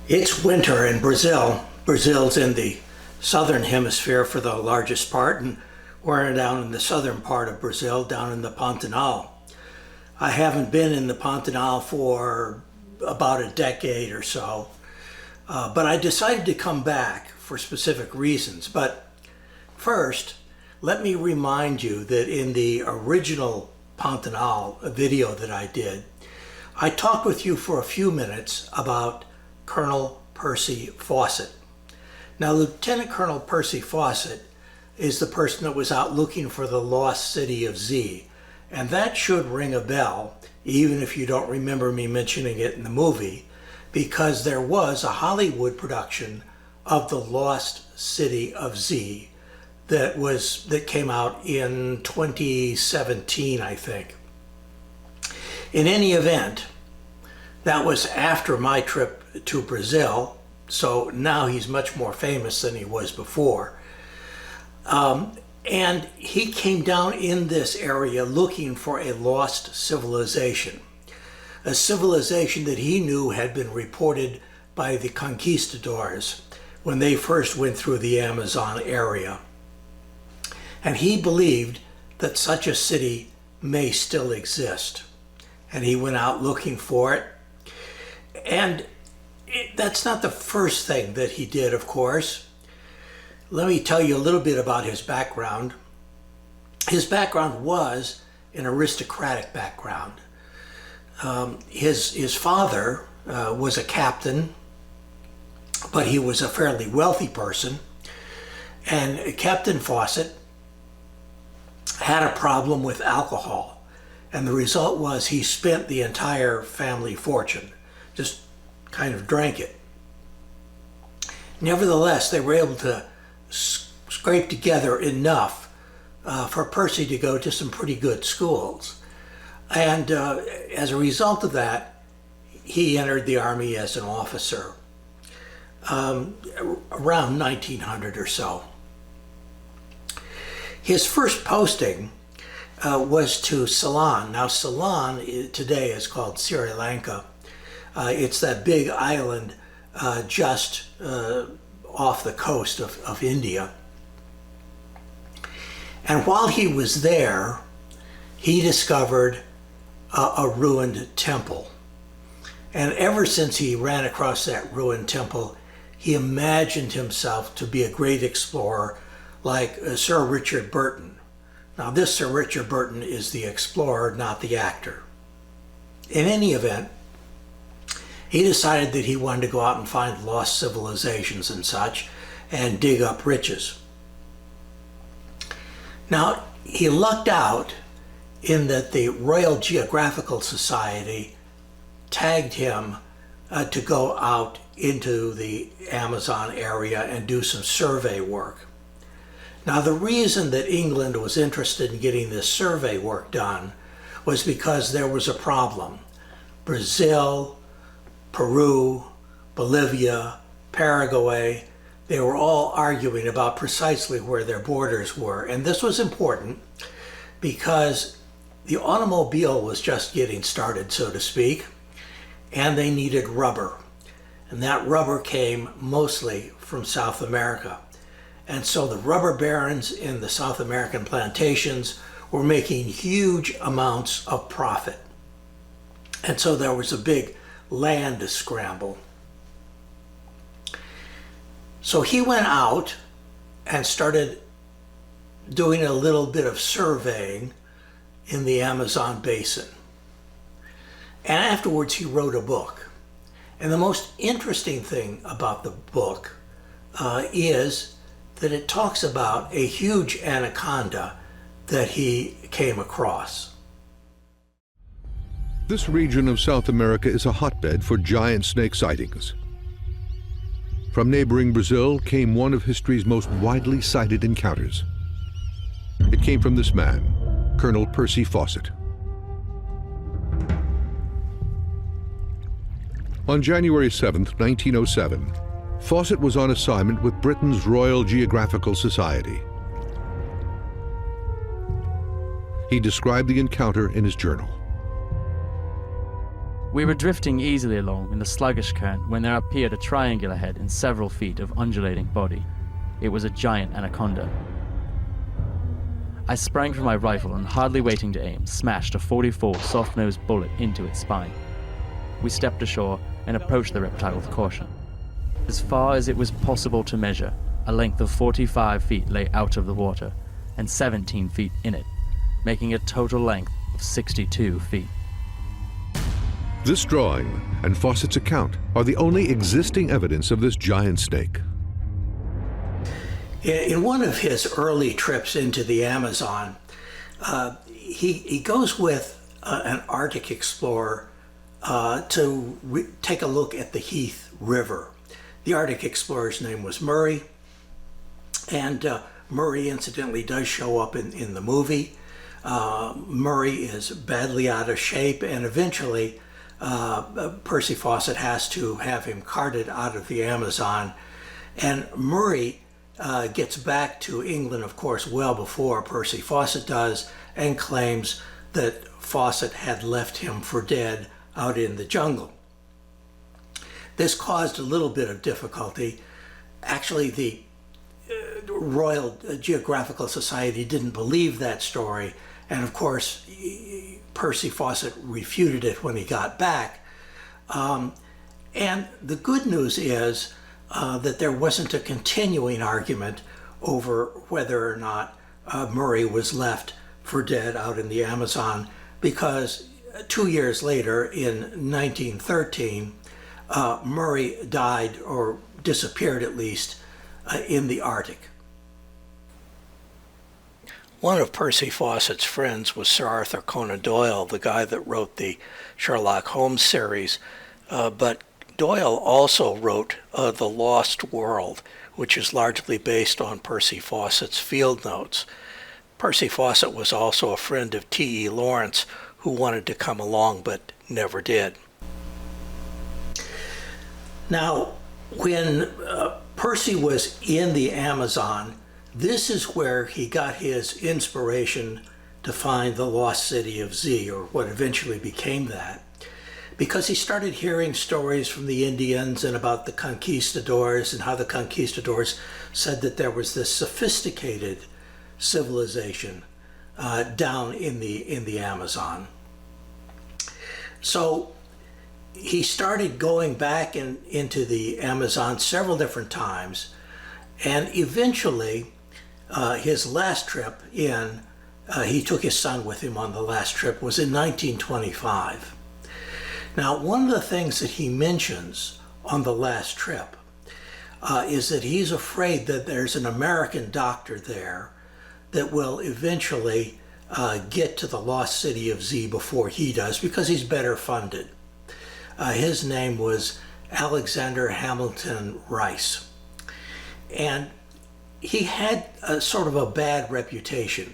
It's winter in Brazil. Brazil's in the southern hemisphere for the largest part, and we're down in the southern part of Brazil, down in the Pantanal. I haven't been in the Pantanal for about a decade or so, but I decided to come back for specific reasons. But first, let me remind you that in the original Pantanal video that I did, I talked with you for a few minutes about Colonel Percy Fawcett. Now, Lieutenant Colonel Percy Fawcett is the person that was out looking for the lost city of Z. And that should ring a bell, even if you don't remember me mentioning it in the movie, because there was a Hollywood production of the lost city of Z that came out in 2017, I think. In any event, that was after my trip to Brazil, so now he's much more famous than he was before. And he came down in this area looking for a lost civilization, a civilization that he knew had been reported by the conquistadors when they first went through the Amazon area. And he believed that such a city may still exist. And he went out looking for it. And that's not the first thing that he did, of course. Let me tell you a little bit about his background. His background was an aristocratic background. His father was a captain, but he was a fairly wealthy person. And Captain Fawcett had a problem with alcohol. And the result was he spent the entire family fortune, just kind of drank it. Nevertheless, they were able to scrape together enough for Percy to go to some pretty good schools. And as a result of that, he entered the Army as an officer around 1900 or so. His first posting was to Ceylon. Now, Ceylon today is called Sri Lanka. It's that big island just off the coast of India. And while he was there, he discovered a ruined temple. And ever since he ran across that ruined temple, he imagined himself to be a great explorer like Sir Richard Burton. Now, this Sir Richard Burton is the explorer, not the actor. In any event, he decided that he wanted to go out and find lost civilizations and such and dig up riches. Now, he lucked out in that the Royal Geographical Society tagged him to go out into the Amazon area and do some survey work. Now, the reason that England was interested in getting this survey work done was because there was a problem. Brazil, Peru, Bolivia, Paraguay, they were all arguing about precisely where their borders were. And this was important because the automobile was just getting started, so to speak, and they needed rubber. And that rubber came mostly from South America. And so the rubber barons in the South American plantations were making huge amounts of profit. And so there was a big land scramble. So he went out and started doing a little bit of surveying in the Amazon basin. And afterwards he wrote a book. And the most interesting thing about the book is that it talks about a huge anaconda that he came across. This region of South America is a hotbed for giant snake sightings. From neighboring Brazil came one of history's most widely cited encounters. It came from this man, Colonel Percy Fawcett. On January 7, 1907, Fawcett was on assignment with Britain's Royal Geographical Society. He described the encounter in his journal. We were drifting easily along in the sluggish current when there appeared a triangular head in several feet of undulating body. It was a giant anaconda. I sprang for my rifle and, hardly waiting to aim, smashed a .44 soft-nosed bullet into its spine. We stepped ashore and approached the reptile with caution. As far as it was possible to measure, a length of 45 feet lay out of the water, and 17 feet in it, making a total length of 62 feet. This drawing and Fawcett's account are the only existing evidence of this giant snake. In one of his early trips into the Amazon, he goes with an Arctic explorer to take a look at the Heath River. The Arctic explorer's name was Murray, and Murray incidentally does show up in the movie. Murray is badly out of shape, and eventually Percy Fawcett has to have him carted out of the Amazon. And Murray gets back to England, of course, well before Percy Fawcett does, and claims that Fawcett had left him for dead out in the jungle. This caused a little bit of difficulty. Actually, the Royal Geographical Society didn't believe that story, and of course Percy Fawcett refuted it when he got back. And the good news is that there wasn't a continuing argument over whether or not Murray was left for dead out in the Amazon, because 2 years later, in 1913, Murray died, or disappeared at least, in the Arctic. One of Percy Fawcett's friends was Sir Arthur Conan Doyle, the guy that wrote the Sherlock Holmes series, but Doyle also wrote The Lost World, which is largely based on Percy Fawcett's field notes. Percy Fawcett was also a friend of T.E. Lawrence, who wanted to come along but never did. Now, when Percy was in the Amazon, this is where he got his inspiration to find the lost city of Z, or what eventually became that, because he started hearing stories from the Indians and about the conquistadors, and how the conquistadors said that there was this sophisticated civilization down in the Amazon. So he started going back into the Amazon several different times, and eventually his last trip in, he took his son with him on the last trip, was in 1925. Now, one of the things that he mentions on the last trip is that he's afraid that there's an American doctor there that will eventually get to the lost city of Z before he does, because he's better funded. His name was Alexander Hamilton Rice. And he had a sort of a bad reputation.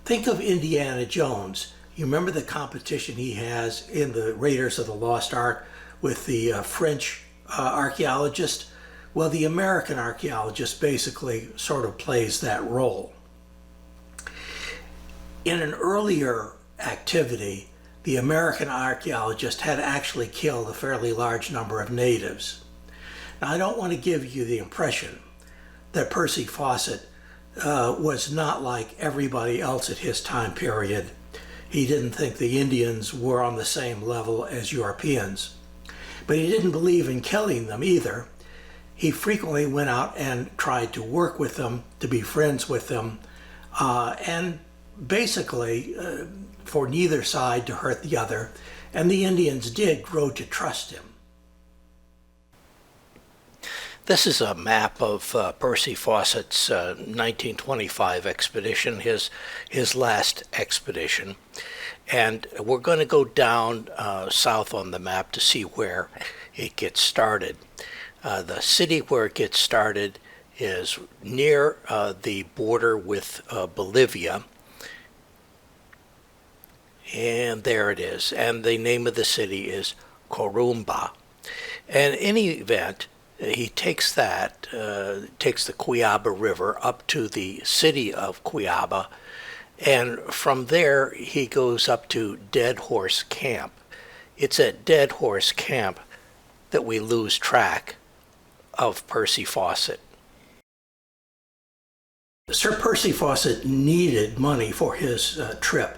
Think of Indiana Jones. You remember the competition he has in the Raiders of the Lost Ark with the French archaeologist? Well, the American archaeologist basically sort of plays that role. In an earlier activity, the American archaeologist had actually killed a fairly large number of natives. Now, I don't want to give you the impression that Percy Fawcett was not like everybody else at his time period. He didn't think the Indians were on the same level as Europeans. But he didn't believe in killing them either. He frequently went out and tried to work with them, to be friends with them, and basically for neither side to hurt the other. And the Indians did grow to trust him. This is a map of Percy Fawcett's 1925 expedition, his last expedition. And we're going to go down south on the map to see where it gets started. The city where it gets started is near the border with Bolivia. And there it is. And the name of the city is Corumba. And in any event, he takes that, takes the Cuyaba River up to the city of Cuyaba, and from there he goes up to Dead Horse Camp It's at Dead Horse Camp that we lose track of Percy Fawcett. Sir Percy Fawcett needed money for his trip,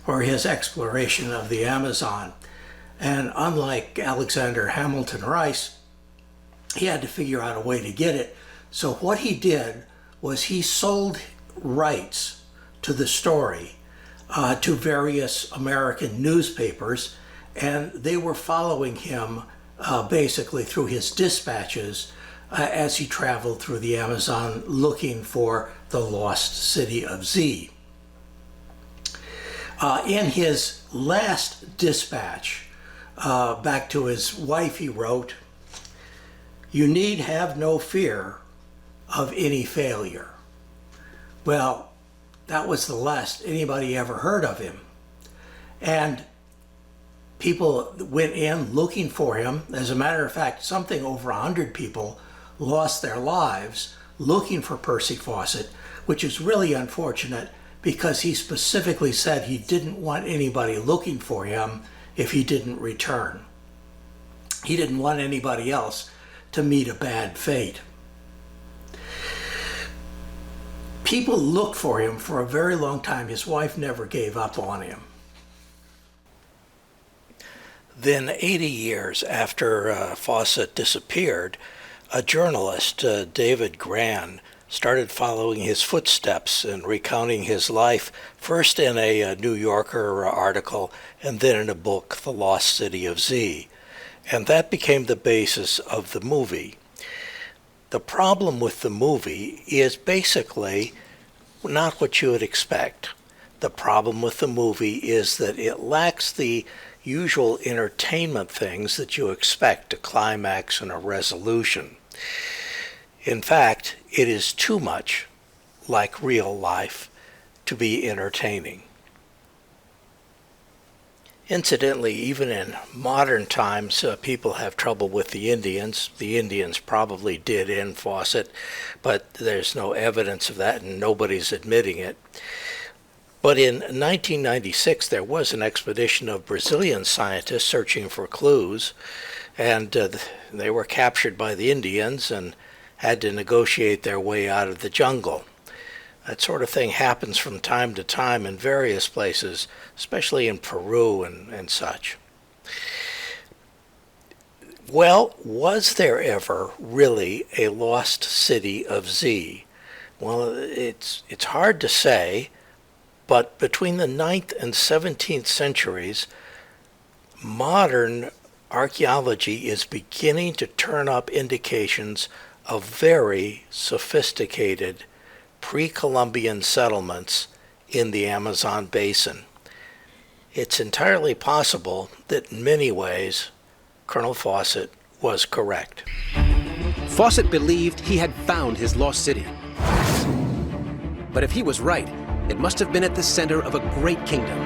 for his exploration of the Amazon. And unlike Alexander Hamilton Rice, he had to figure out a way to get it. So what he did was he sold rights to the story to various American newspapers, and they were following him basically through his dispatches as he traveled through the Amazon looking for the lost city of Z. In his last dispatch back to his wife, he wrote, "You need have no fear of any failure." Well, that was the last anybody ever heard of him. And people went in looking for him. As a matter of fact, something over 100 people lost their lives looking for Percy Fawcett, which is really unfortunate because he specifically said he didn't want anybody looking for him if he didn't return. He didn't want anybody else to meet a bad fate. People looked for him for a very long time. His wife never gave up on him. Then 80 years after Fawcett disappeared, a journalist, David Gran, started following his footsteps and recounting his life, first in a New Yorker article and then in a book, The Lost City of Z. And that became the basis of the movie. The problem with the movie is basically not what you would expect. The problem with the movie is that it lacks the usual entertainment things that you expect, a climax and a resolution. In fact, it is too much like real life to be entertaining. Incidentally, even in modern times, people have trouble with the Indians. The Indians probably did end Fawcett, but there's no evidence of that and nobody's admitting it. But in 1996, there was an expedition of Brazilian scientists searching for clues, and they were captured by the Indians and had to negotiate their way out of the jungle. That sort of thing happens from time to time in various places, especially in Peru and such. Well, was there ever really a lost city of Z? Well, it's hard to say, but between the 9th and 17th centuries, modern archaeology is beginning to turn up indications of very sophisticated pre-Columbian settlements in the Amazon basin. It's entirely possible that in many ways, Colonel Fawcett was correct. Fawcett believed he had found his lost city. But if he was right, it must have been at the center of a great kingdom.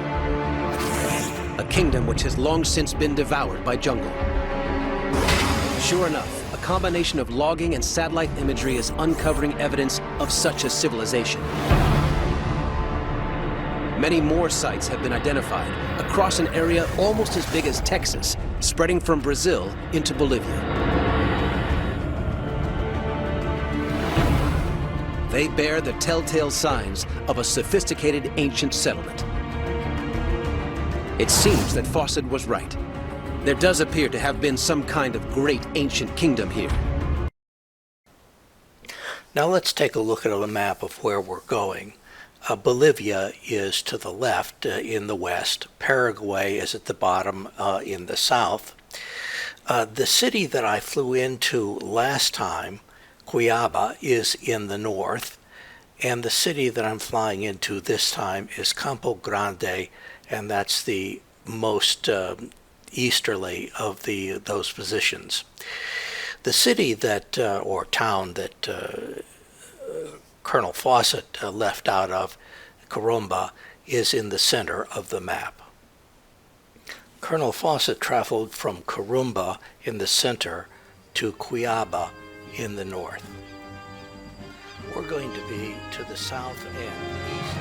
A kingdom which has long since been devoured by jungle. Sure enough, a combination of logging and satellite imagery is uncovering evidence of such a civilization. Many more sites have been identified across an area almost as big as Texas, spreading from Brazil into Bolivia. They bear the telltale signs of a sophisticated ancient settlement. It seems that Fawcett was right. There does appear to have been some kind of great ancient kingdom here. Now let's take a look at a map of where we're going. Bolivia is to the left in the west. Paraguay is at the bottom in the south. The city that I flew into last time, Cuiabá, is in the north. And the city that I'm flying into this time is Campo Grande, and that's the most easterly of those positions. The city that, or town that Colonel Fawcett left out of, Corumba, is in the center of the map. Colonel Fawcett traveled from Corumba in the center to Cuiabá in the north. We're going to be to the south and east.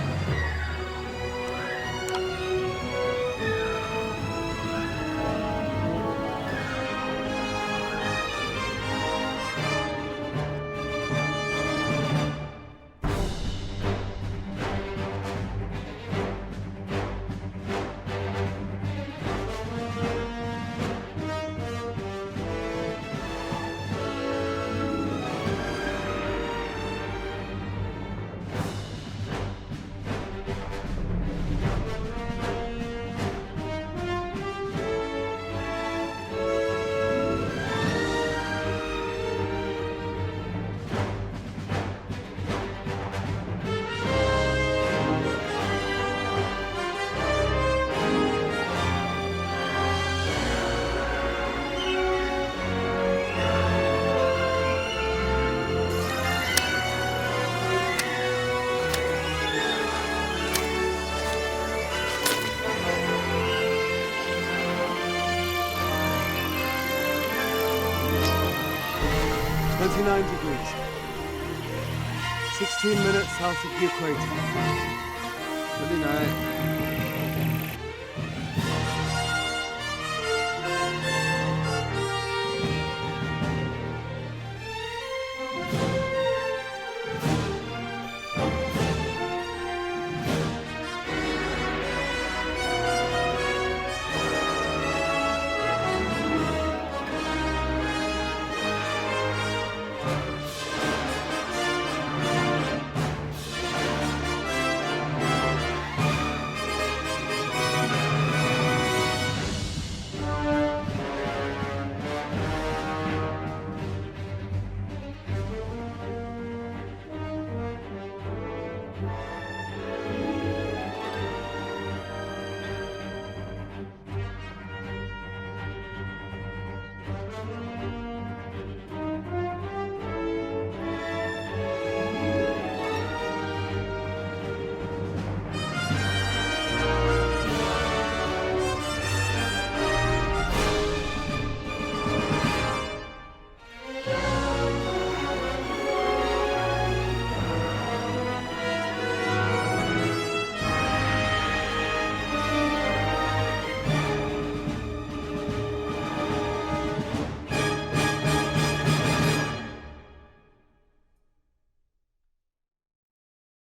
29 degrees. 16 minutes south of the equator. 29.